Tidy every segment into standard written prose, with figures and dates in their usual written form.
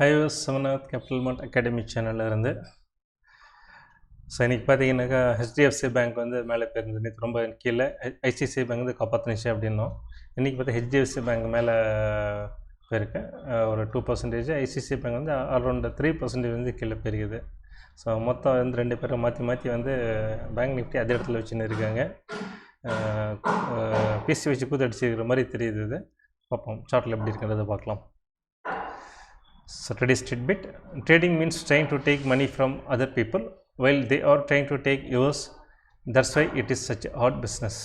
High Samnath capital மார்ட் academy சேனலில் இருந்து. So இன்றைக்கி பார்த்தீங்கன்னாக்கா ஹெச்டிஎஃப்சி பேங்க் வந்து மேலே போயிருந்தது. நேற்று ரொம்ப கீழே ஐசிஐசிஐ பேங்க் வந்து காப்பாற்றினுச்சு அப்படின்னோம். இன்றைக்கி பார்த்தா ஹெச்டிஎஃப்சி பேங்க் மேலே போயிருக்கு ஒரு 2%. ஐசிஐசிஐ பேங்க் வந்து அரௌண்ட் 3% வந்து கீழே போயிருக்குது. ஸோ மொத்தம் வந்து ரெண்டு பேரும் மாற்றி வந்து பேங்க் நிஃப்டி அதே இடத்துல வச்சுன்னு இருக்காங்க. பிசி வச்சு கூத்தடிச்சிருக்கிற மாதிரி தெரியுது. இது பார்ப்போம் சார்ட்டில் எப்படி இருக்கிறத பார்க்கலாம். So today's tidbit: trading means trying to take money from other people while they are trying to take yours. That's why it is such a hard business.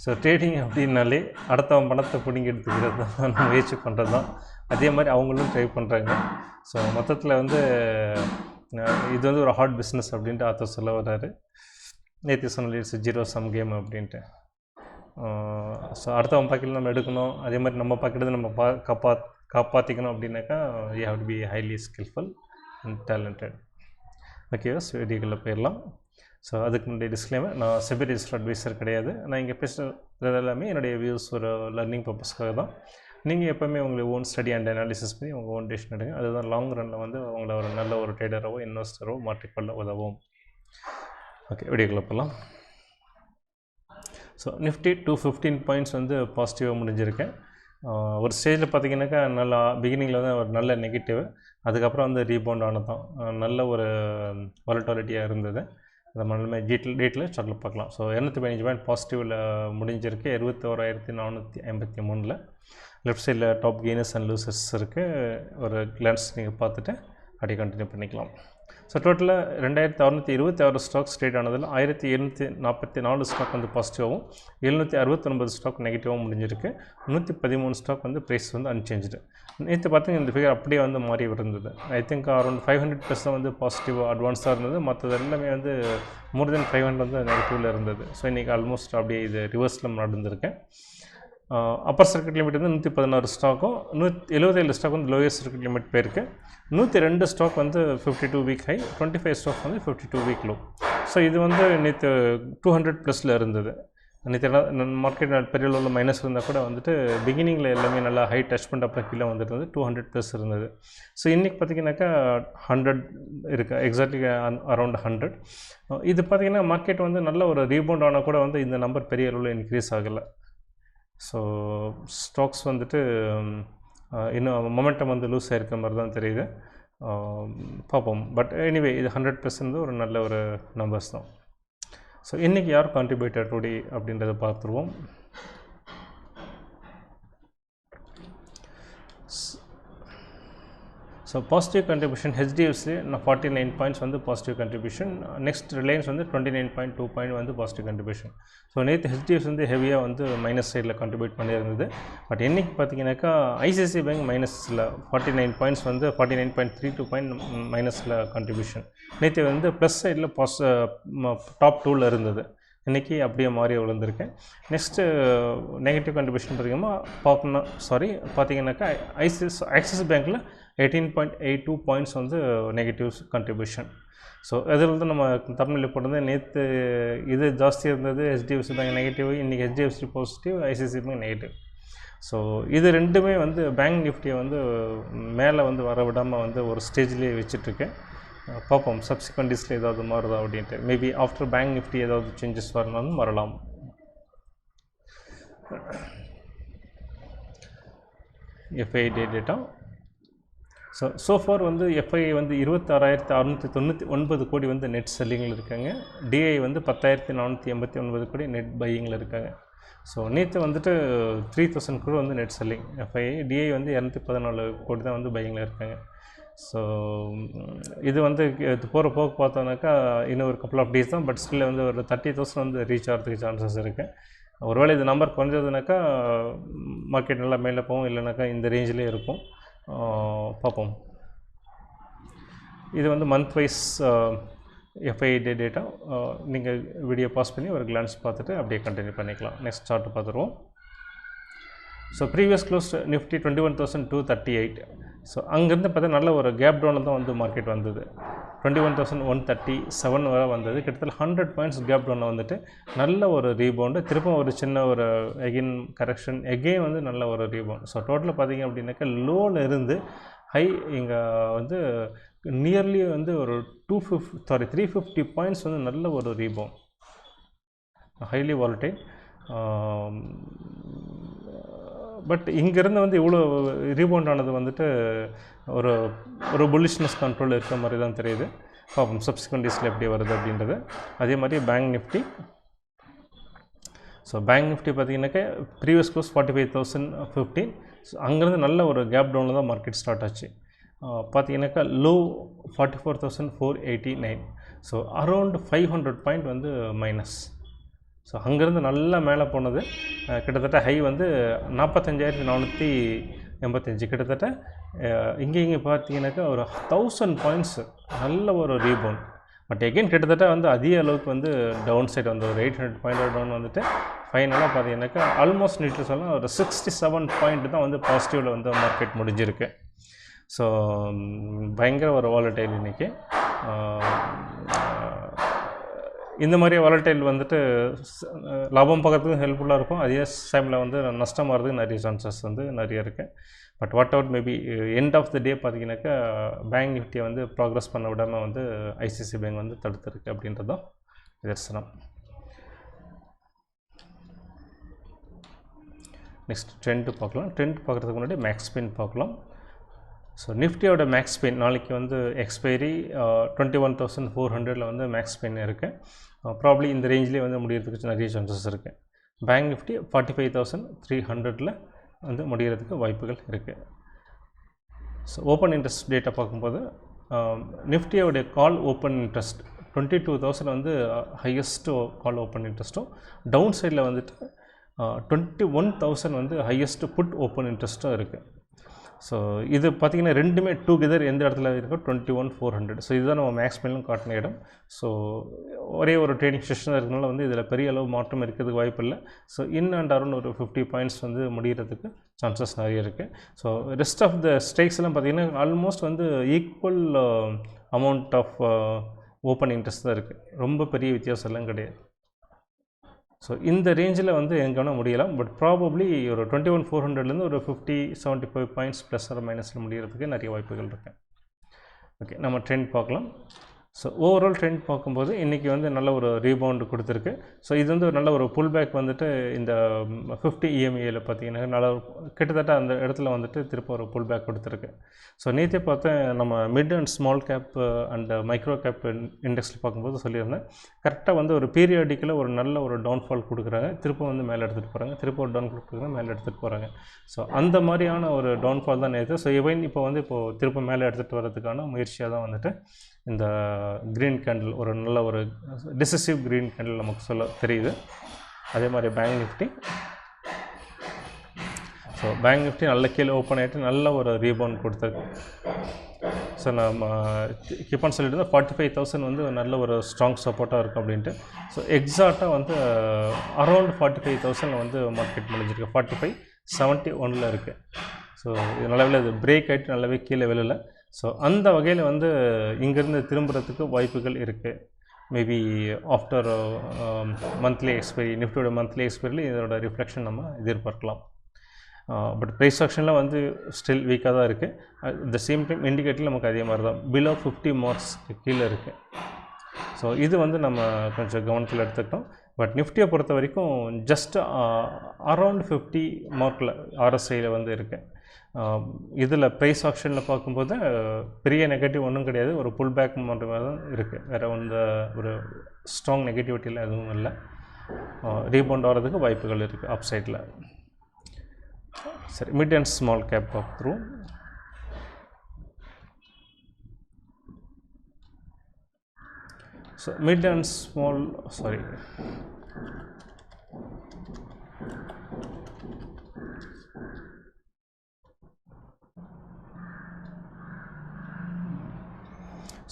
So trading அப்படின்னாலே அடுத்தவன் பணத்தை பிடிங்கி எடுத்துக்கிறது தான் முயற்சி பண்ணுறது தான். அதே மாதிரி அவங்களும் ட்ரை பண்ணுறாங்க. ஸோ மொத்தத்தில் வந்து இது வந்து ஒரு ஹார்ட் பிஸ்னஸ் அப்படின்ட்டு ஆத்தர் சொல்ல வர்றாரு. நேற்று சொன்னாலே இட்ஸ் ஜீரோ சம் கேம் அப்படின்ட்டு. ஸோ அடுத்தவன் பாக்கெட்டில் நம்ம எடுக்கணும், அதே மாதிரி நம்ம பாக்கெட்டு நம்ம காப்பாற்றிக்கணும் அப்படின்னாக்கா you have to be highly skilful and talented. Okay, வீடியோக்குள்ளே போயிடலாம். ஸோ அதுக்கு முன்னாடி டிஸ்க்ளைமர், நான் செபி ரெஜிஸ்டர்ட் அட்வைசர் கிடையாது. நான் இங்கே பேசுகிறது எல்லாமே என்னுடைய வியூஸ் ஒரு லர்னிங் பர்பஸ்க்காக தான். நீங்கள் எப்போவுமே உங்களை ஓன் ஸ்டடி அண்ட் அனாலிசிஸ் பண்ணி உங்கள் ஓன் டெசிஷன் எடுங்க. அதுதான் லாங் ரனில் வந்து உங்களை ஒரு நல்ல ஒரு ட்ரேடரோ இன்வெஸ்டரோ மாற்றிக்கொள்ள உதவும். ஓகே, வீடியோக்குள்ளே போகலாம். ஸோ நிஃப்டி 215 பாயிண்ட்ஸ் வந்து பாசிட்டிவாக முடிஞ்சிருக்கேன். ஒரு ஸ்டேஜில் பார்த்திங்கனாக்கா நல்லா பிகினிங்கில் வந்து ஒரு நல்ல நெகட்டிவ், அதுக்கப்புறம் வந்து ரீபவுண்ட் ஆனதான் நல்ல ஒரு வாலட்டாலிட்டியாக இருந்தது. அதை நம்ம டேட்டில் சார்ட்டில் பார்க்கலாம். ஸோ 215 பாயிண்ட் பாசிட்டிவில் முடிஞ்சிருக்கு. 21,453. லெஃப்ட் சைடில் டாப் கெய்னர்ஸ் அண்ட் லூசர்ஸ் இருக்குது. ஒரு கிளான்ஸ் நீங்கள் பார்த்துட்டு அப்படியே கண்டினியூ பண்ணிக்கலாம். ஸோ டோட்டலாக 2,626 ஸ்டாக்ஸ் ட்ரேட் ஆனதில் 1,744 ஸ்டாக் வந்து பாசிட்டிவாகவும் 769 ஸ்டாக் நெகட்டிவாகவும் முடிஞ்சிருக்கு. 113 ஸ்டாக் வந்து ப்ரைஸ் வந்து அன்சேஞ்சு. நேற்று பார்த்தீங்கன்னா இந்த ஃபிகர் அப்படியே வந்து மாறி இருந்தது. ஐ திங்க் அரௌண்ட் 500+ தான் வந்து பாசிட்டிவாக அட்வான்ஸாக இருந்தது. மற்றது எல்லாமே வந்து மோர் தென் 500 வந்து நெகட்டிவில் இருந்தது. ஸோ இன்றைக்கி ஆல்மோஸ்ட் அப்படியே இது ரிவர்ஸில் நடந்திருக்கேன். அப்பர் சர்க்கிட் லிமிட் வந்து 116 ஸ்டாக்கும் 177 ஸ்டாக் வந்து லோயர் சர்க்கிட் லிமிட் போயிருக்கு. 102 ஸ்டாக் வந்து 52 வீக் ஹை, 25 ஸ்டாக் வந்து 52 வீக் லோ. ஸோ இது வந்து நேற்று 200+ இருந்தது. நேற்று மார்க்கெட் பெரிய லெவலில் மைனஸ் இருந்தால் கூட வந்துட்டு பிகினிங்கில் எல்லாமே நல்லா ஹை டச் பண்ணிட்டு அப்புறம் கீழே வந்துட்டு 200+ இருந்தது. ஸோ இன்றைக்கி பார்த்திங்கனாக்கா 100 இருக்குது, எக்ஸாக்ட்லி அரௌண்ட் 100. இது பார்த்திங்கன்னா மார்க்கெட் வந்து நல்ல ஒரு ரீபவுண்ட் ஆனால் கூட வந்து இந்த நம்பர் பெரிய அளவில் இன்க்ரீஸ் ஆகலை. ஸோ ஸ்டாக்ஸ் வந்துட்டு இன்னும் மொமெண்டம் வந்து லூஸ் ஆகிருக்கிற மாதிரி தான் தெரியுது. பார்ப்போம். பட் எனிவே இது 100% ஒரு நல்ல ஒரு நம்பர்ஸ் தான். ஸோ இன்றைக்கி யார் கான்ட்ரிபியூட்டர் டுடே அப்படின்றத பார்த்துருவோம். So positive contribution HDFC 49 points வந்து பாசிட்டிவ் கண்ட்ரிபியூஷன். நெக்ஸ்ட் ரிலையன்ஸ் வந்து 29.2 பாயிண்ட் வந்து பாசிட்டிவ் கண்ட்ரிபியூஷன். ஸோ நேற்று ஹெச்டிஎஃப்சி வந்து ஹெவியாக வந்து மைனஸ் சைடில் கண்ட்ரிபியூட் பண்ணியிருந்தது. பட் இன்றைக்கி பார்த்தீங்கன்னாக்கா ஐசிஐசிஐ பேங்க் மைனஸில் 49 பாயிண்ட்ஸ் வந்து 49.32 பாயிண்ட் மைனஸில் கண்ட்ரிபியூஷன். நேற்று வந்து ப்ளஸ் சைடில் டாப் 2ல் இருந்தது. இன்றைக்கி அப்படியே மாறி விழுந்திருக்கேன். நெக்ஸ்ட்டு நெகட்டிவ் கண்ட்ரிபியூஷன் பார்த்தீங்கன்னாக்கா ஆக்சிஸ் பேங்க்கில் 18.82 பாயிண்ட்ஸ் வந்து நெகட்டிவ் கண்ட்ரிபியூஷன். ஸோ அதில் வந்து நம்ம தமிழில் போட்டது நேற்று இது ஜாஸ்தி இருந்தது, ஹெச்டிஎஃப்சி பேங்க் நெகட்டிவ், இன்றைக்கி HDFC positive, ICICI bank negative. So இது ரெண்டுமே வந்து பேங்க் நிஃப்டியை வந்து மேலே வந்து வர விடாமல் வந்து ஒரு ஸ்டேஜ்லேயே வச்சுட்ருக்கேன். பார்ப்போம் சப்சிக்வெண்ட் டேஸில் ஏதாவது மாறுதா அப்படின்ட்டு. மேபி ஆஃப்டர் பேங்க் நிஃப்டி ஏதாவது சேஞ்சஸ் வரணும்னு வரலாம். FI data. சோஃபார் வந்து எஃப்ஐ வந்து 26,699 கோடி வந்து நெட் செல்லிங்கில் இருக்காங்க. டிஐ வந்து 10,489 கோடி நெட் பையிங்கில் இருக்காங்க. ஸோ நேற்று வந்துட்டு 3,000 கோடி வந்து நெட் செல்லிங் எஃப்ஐ. டிஐ வந்து 214 கோடி தான் வந்து பையிங்கில் இருக்காங்க. ஸோ இது வந்து போக பார்த்தோன்னாக்கா இன்னும் ஒரு கப்பல் ஆஃப் டேஸ் தான். பட் ஸ்டில் வந்து ஒரு 30,000 வந்து ரீச் ஆகிறதுக்கு சான்சஸ் இருக்குது. ஒருவேளை இது நம்பர் குறைஞ்சதுனாக்கா மார்க்கெட் நல்லா மேலே போகும், இல்லைனாக்கா இந்த ரேஞ்சிலே இருக்கும். பார்ப்போம். இது வந்து மந்த் வைஸ் எஃப்ஐ டேட்டா. நீங்கள் வீடியோ பாஸ் பண்ணி ஒரு கிளான்ஸ் பார்த்துட்டு அப்படியே கண்டினியூ பண்ணிக்கலாம். நெக்ஸ்ட் சார்ட் பார்த்துருவோம். So previous close Nifty 21,238. So அங்கேருந்து பார்த்தா நல்ல ஒரு கேப் டவுனில் தான் வந்து மார்க்கெட் வந்தது. 21,137 வரை வந்தது. கிட்டத்தட்ட 100 பாயிண்ட்ஸ் கேப் டவுனில் வந்துட்டு நல்ல ஒரு ரீபவுண்டு, திரும்ப ஒரு சின்ன ஒரு எகெயின் கரெக்ஷன், எகெயின் வந்து நல்ல ஒரு ரீபவுண்ட். ஸோ டோட்டலாக பார்த்தீங்க அப்படின்னாக்கா லோவில் இருந்து ஹை இங்கே வந்து நியர்லி வந்து ஒரு 350 பாயிண்ட்ஸ் வந்து நல்ல ஒரு ரீபவுண்ட், ஹைலி வாலடைல். பட் இங்கேருந்து வந்து இவ்வளோ ரீபவுண்ட் ஆனது வந்துட்டு ஒரு ஒரு புல்லிஷ்னஸ் கண்ட்ரோல் இருக்கிற மாதிரி தான் தெரியுது. பார்ப்போம் சப்சிக்வெண்ட் டேஸில் எப்படி வருது அப்படின்றது. அதே மாதிரி bank Nifty. So bank Nifty பார்த்தீங்கன்னாக்கா ப்ரீவியஸ் க்ளோஸ் 45,015. ஸோ அங்கேருந்து நல்ல ஒரு கேப் டவுனில் தான் மார்க்கெட் ஸ்டார்ட் ஆச்சு. பார்த்தீங்கன்னாக்கா லோ 44,489. ஸோ அரௌண்ட் 500 பாயிண்ட் வந்து மைனஸ். ஸோ அங்கேருந்து நல்லா மேலே போனது. கிட்டத்தட்ட ஹை வந்து 45,485. கிட்டத்தட்ட இங்கே பார்த்தீங்கன்னாக்கா ஒரு 1000 பாயிண்ட்ஸ் நல்ல ஒரு ரீபவுண்ட். பட் எகெயின் கிட்டத்தட்ட வந்து அதிக அளவுக்கு வந்து டவுன் சைடு வந்து ஒரு 800 பாயிண்ட் டவுன் வந்துட்டு ஃபைனலாக பார்த்தீங்கன்னாக்கா ஆல்மோஸ்ட் நீட்டு சொல்லலாம் ஒரு 67 பாயிண்ட் தான் வந்து பாசிட்டிவில் வந்து மார்க்கெட் முடிஞ்சிருக்கு. ஸோ பயங்கர ஒரு வாலடைல் இன்றைக்கி. இந்த மாதிரி வாலடைல் வந்துட்டு லாபம் பார்க்கறதுக்கு ஹெல்ப்ஃபுல்லாக இருக்கும். அதே டைமில் வந்து நஷ்டம் வர்றதுக்கு நிறைய சான்சஸ் வந்து நிறைய இருக்குது. But whatever maybe end of the day பார்த்தீங்கன்னாக்கா பேங்க் நிஃப்டியை வந்து ப்ராக்ரஸ் பண்ண விடாமல் வந்து ஐசிஐசிஐ பேங்க் வந்து தடுத்துருக்கு அப்படின்றது தான் நிதர்சனம். நெக்ஸ்ட் ட்ரெண்ட் பார்க்கலாம். ட்ரெண்ட் பார்க்குறதுக்கு முன்னாடி மேக்ஸ் ஸ்பின் பார்க்கலாம். ஸோ நிஃப்டியோட மேக்ஸ் ஸ்பின் நாளைக்கு வந்து எக்ஸ்பைரி 21,400 வந்து மேக்ஸ் ஸ்பின் இருக்குது. ப்ராப்ளி இந்த ரேஞ்சிலே வந்து முடிகிறதுக்கு நிறைய சான்சஸ் இருக்குது. பேங்க் நிஃப்டி 45,300 வந்து முடிகிறதுக்கு வாய்ப்புகள் இருக்குது. ஸோ ஓப்பன் இன்ட்ரெஸ்ட் டேட்டா பார்க்கும்போது நிஃப்டியோடைய கால் ஓப்பன் இன்ட்ரெஸ்ட் 22,000 வந்து ஹையஸ்ட்டு கால் ஓப்பன் இன்ட்ரெஸ்ட்டும், டவுன் சைடில் வந்துட்டு 21,000 வந்து ஹையஸ்ட்டு புட் ஓப்பன் இன்ட்ரெஸ்ட்டும் இருக்குது. ஸோ இது பார்த்திங்கன்னா ரெண்டுமே டூகெதர் எந்த இடத்துல இருக்கோ 21,400. ஸோ இதுதான் நம்ம மேக்ஸ் ஸ்பின்லும் காட்டின இடம். ஸோ ஒரே ஒரு ட்ரேடிங் செஷனாக இருக்கனால வந்து இதில் பெரிய அளவு மாற்றம் இருக்கிறதுக்கு வாய்ப்பு இல்லை. ஸோ இன் அண்ட் அரௌண்ட் ஒரு 50 பாயிண்ட்ஸ் வந்து முடிகிறதுக்கு சான்சஸ் நிறைய இருக்குது. So rest of the stakes எல்லாம் பார்த்திங்கன்னா ஆல்மோஸ்ட் வந்து equal amount of open interest தான் இருக்குது. ரொம்ப பெரிய வித்தியாசம் எல்லாம் கிடையாது. ஸோ இந்த ரேஞ்சில் வந்து எங்கன்னா முடியலாம். பட் ப்ராபப்ளி ஒரு 21,400 ஒரு 50-75 பாயிண்ட்ஸ் ப்ளஸ் ஆர் மைனஸில் முடிகிறதுக்கு நிறைய வாய்ப்புகள் இருக்குது. ஓகே, நம்ம ட்ரெண்ட் பார்க்கலாம். ஸோ ஓவரால் ட்ரெண்ட் பார்க்கும்போது இன்றைக்கி வந்து நல்ல ஒரு ரீபவுண்டு கொடுத்துருக்கு. ஸோ இது வந்து ஒரு நல்ல ஒரு புல் பேக் வந்துட்டு இந்த 50 EMAயில் பார்த்தீங்கன்னா நல்ல கிட்டத்தட்ட அந்த இடத்துல வந்துட்டு திரும்ப ஒரு புல் பேக் கொடுத்துருக்கு. ஸோ நேற்றே பார்த்தேன் நம்ம mid and small cap and micro cap இண்டெக்ஸில் பார்க்கும்போது சொல்லியிருந்தேன், கரெக்டாக வந்து ஒரு பீரியாடிக்கில் ஒரு நல்ல ஒரு டவுன்ஃபால் கொடுக்குறாங்க, திரும்ப வந்து மேலே எடுத்துகிட்டு போகிறாங்க, திரும்ப ஒரு டவுன்ஃபால் கொடுக்குறாங்க, மேலே எடுத்துகிட்டு போகிறாங்க. ஸோ அந்த மாதிரியான ஒரு டவுன்ஃபால் தான் நேற்று. ஸோ இவன் இப்போது திரும்ப மேலே எடுத்துகிட்டு வரதுக்கான முயற்சியாக தான் வந்துட்டு இந்த க்ரீன் கேண்டில் ஒரு நல்ல ஒரு டிசிசிவ் க்ரீன் கேண்டில் நமக்கு சொல்ல தெரியுது. அதே மாதிரி bank Nifty. So bank Nifty நல்ல கீழே ஓப்பன் ஆகிட்டு நல்ல ஒரு ரீபவுண்ட் கொடுத்துருக்கு. ஸோ நம்ம கீப்பான் சொல்லிட்டு இருந்தால் 45,000 வந்து நல்ல ஒரு ஸ்ட்ராங் சப்போர்ட்டாக இருக்கும் அப்படின்ட்டு. ஸோ எக்ஸாக்டாக வந்து அரௌண்ட் 45,000 வந்து மார்க்கெட் முடிஞ்சிருக்கு. 45,71 இருக்குது. ஸோ இது நல்லாவே இது பிரேக் ஆகிட்டு நல்லாவே கீழே விழலை. ஸோ அந்த வகையில் வந்து இங்கேருந்து திரும்புறதுக்கு வாய்ப்புகள் இருக்குது. மேபி ஆஃப்டர் மந்த்லி எக்ஸ்பைரி, நிஃப்டியோட மந்த்லி எக்ஸ்பைரியில் இதோட ரிஃப்ளெக்ஷன் நம்ம எதிர்பார்க்கலாம். பட் ப்ரைஸ் ஆக்ஷனில் வந்து ஸ்டில் வீக்காக தான் இருக்குது. அட் த சேம் டைம் இண்டிகேட்டரில் நமக்கு அதே மாதிரி தான் பிலோ 50 மார்க்ஸ்க்கு கீழே இருக்குது. ஸோ இது வந்து நம்ம கொஞ்சம் கவனத்தில் எடுத்துக்கிட்டோம். பட் நிஃப்டியை பொறுத்த வரைக்கும் ஜஸ்ட் அரௌண்ட் 50 மார்க்கில் ஆர்எஸ்ஐயில் வந்து இருக்குது. இதில் ப்ரைஸ் ஆக்ஷனில் பார்க்கும்போது பெரிய நெகட்டிவ் ஒன்றும் கிடையாது, ஒரு புல் பேக் மட்டுமே தான் இருக்குது. வேறு ஒரு ஸ்ட்ராங் நெகட்டிவிட்டியில் எதுவும் இல்லை. ரீபவுண்ட் ஆகிறதுக்கு வாய்ப்புகள் இருக்குது அப் சைடில். சரி, மிட் அண்ட் ஸ்மால் கேப் பார்த்துருவோம். So mid and small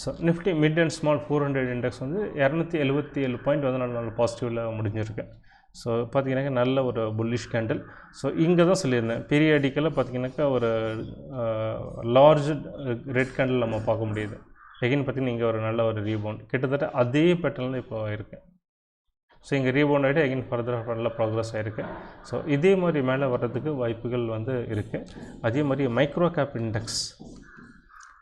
so Nifty mid and small 400 index வந்து 277 பாயிண்ட் வந்து நல்ல பாசிட்டிவில் முடிஞ்சிருக்கு. ஸோ பார்த்திங்கனாக்கா நல்ல ஒரு புல்லிஷ் கேண்டில். ஸோ இங்கே தான் சொல்லியிருந்தேன் பீரியாடிக்கலாக பார்த்திங்கனாக்கா ஒரு லார்ஜ் ரெட் கேண்டில் நம்ம பார்க்க முடியுது. எகைன் பார்த்திங்கன்னா இங்கே ஒரு நல்ல ஒரு ரீபவுண்ட் கிட்டத்தட்ட அதே பேட்டர்னில் இப்போ இருக்குது. ஸோ இங்கே ரீபவுண்ட் ஆகிட்டு எகைன் ஃபர்தராக நல்ல ப்ராக்ரஸ் ஆகிருக்கு. ஸோ இதே மாதிரி மேலே வர்றதுக்கு வாய்ப்புகள் வந்து இருக்குது. அதே மாதிரி மைக்ரோ கேப் இண்டெக்ஸ்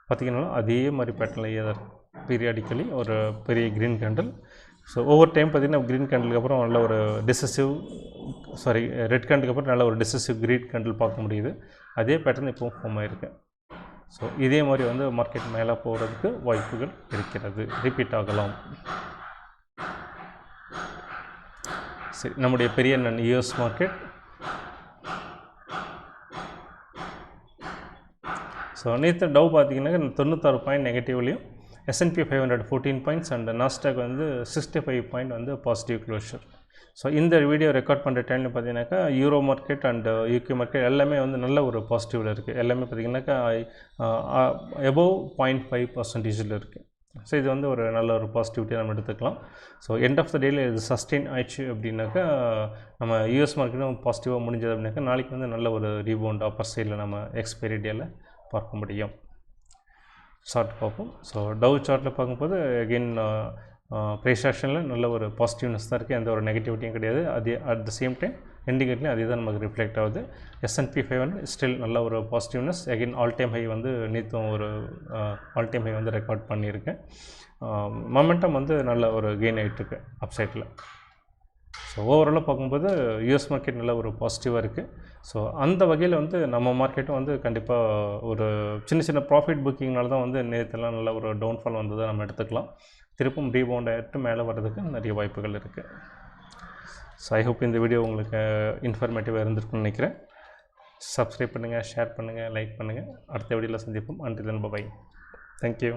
பார்த்திங்கன்னா அதே மாதிரி பேட்டர்ன்லேயே தான் இருக்குது. பீரியாடிக்கலி ஒரு பெரிய க்ரீன் கேண்டில். ஸோ ஒவ்வொரு டைம் பார்த்திங்கன்னா க்ரீன் கேண்டிலுக்கு அப்புறம் நல்ல ஒரு ரெட் கேண்டுக்கு அப்புறம் நல்ல ஒரு டிசசிவ் க்ரீன் கேண்டில் பார்க்க முடியுது. அதே பேட்டர்ன் இப்போவும் ஃபார்ம் ஆகிருக்கு. ஸோ இதே மாதிரி வந்து மார்க்கெட் மேலே போகிறதுக்கு வாய்ப்புகள் இருக்கிறது, ரிப்பீட் ஆகலாம். சரி, நம்முடைய பெரிய யூஎஸ் மார்க்கெட். ஸோ நேற்று டவ் பார்த்திங்கன்னா 96 பாயிண்ட் நெகட்டிவ்லையும், S&P 500 14 பாயிண்ட்ஸ் அண்ட் நாஸ்டாக் வந்து 65 பாயிண்ட் வந்து பாசிட்டிவ் க்ளோஷர். ஸோ இந்த வீடியோ ரெக்கார்ட் பண்ணுற டைமில் பார்த்தீங்கன்னாக்கா Euro market and UK market எல்லாமே வந்து நல்ல ஒரு பாசிட்டிவில் இருக்குது. எல்லாமே பார்த்திங்கனாக்கா எபோவ் 0.5% இருக்குது. ஸோ இது வந்து ஒரு நல்ல ஒரு பாசிட்டிவிட்டியாக நம்ம எடுத்துக்கலாம். ஸோ எண்ட் ஆஃப் த டேயில் இது சஸ்டெயின் ஆயிடுச்சு அப்படின்னாக்கா நம்ம யூஎஸ் மார்க்கெட்டும் பாசிட்டிவாக முடிஞ்சது அப்படின்னாக்கா நாளைக்கு வந்து நல்ல ஒரு ரீபவுண்ட் அப்பர் சைடில் நம்ம எக்ஸ்பைரி டேயில் பார்க்க முடியும். சார்ட் பார்ப்போம். ஸோ டவ் சார்ட்டில் பார்க்கும்போது அகெயின் ப்ரைஸ் ஆக்ஷனில் நல்ல ஒரு பாசிட்டிவ்னஸ் தான் இருக்குது, எந்த ஒரு நெகட்டிவிட்டியும் கிடையாது. அதே அட் த சேம் டைம் இண்டிகேட்லேயும் அதே தான் நமக்கு ரிஃப்ளெக்ட் ஆகுது. S&P 500 ஸ்டில் நல்ல ஒரு positiveness. Again all time high வந்து நேற்றும் ஒரு ஆல் டைம் ஹை வந்து ரெக்கார்ட் பண்ணியிருக்கேன். மொமெண்டம் வந்து நல்ல ஒரு கெயின் ஆகிட்டுருக்கு அப் சைட்டில். ஸோ ஓவராலாக பார்க்கும்போது யூஎஸ் மார்க்கெட் நல்ல ஒரு பாசிட்டிவாக இருக்குது. ஸோ அந்த வகையில் வந்து நம்ம மார்க்கெட்டும் வந்து கண்டிப்பாக ஒரு சின்ன ப்ராஃபிட் புக்கிங்னால தான் வந்து நேற்றுலாம் நல்ல ஒரு டவுன்ஃபால் வந்ததை நம்ம எடுத்துக்கலாம். திருப்பும் ரீபவுண்ட் ஆகிட்டு மேலே வர்றதுக்கு நிறைய வாய்ப்புகள் இருக்குது. ஸோ ஐ ஹோப் இந்த வீடியோ உங்களுக்கு இன்ஃபர்மேட்டிவாக இருந்திருக்குன்னு நினைக்கிறேன். சப்ஸ்கிரைப் பண்ணுங்கள், ஷேர் பண்ணுங்கள், லைக் பண்ணுங்கள். அடுத்த வீடியோவில் சந்திப்போம். Until then bye. தேங்க்யூ.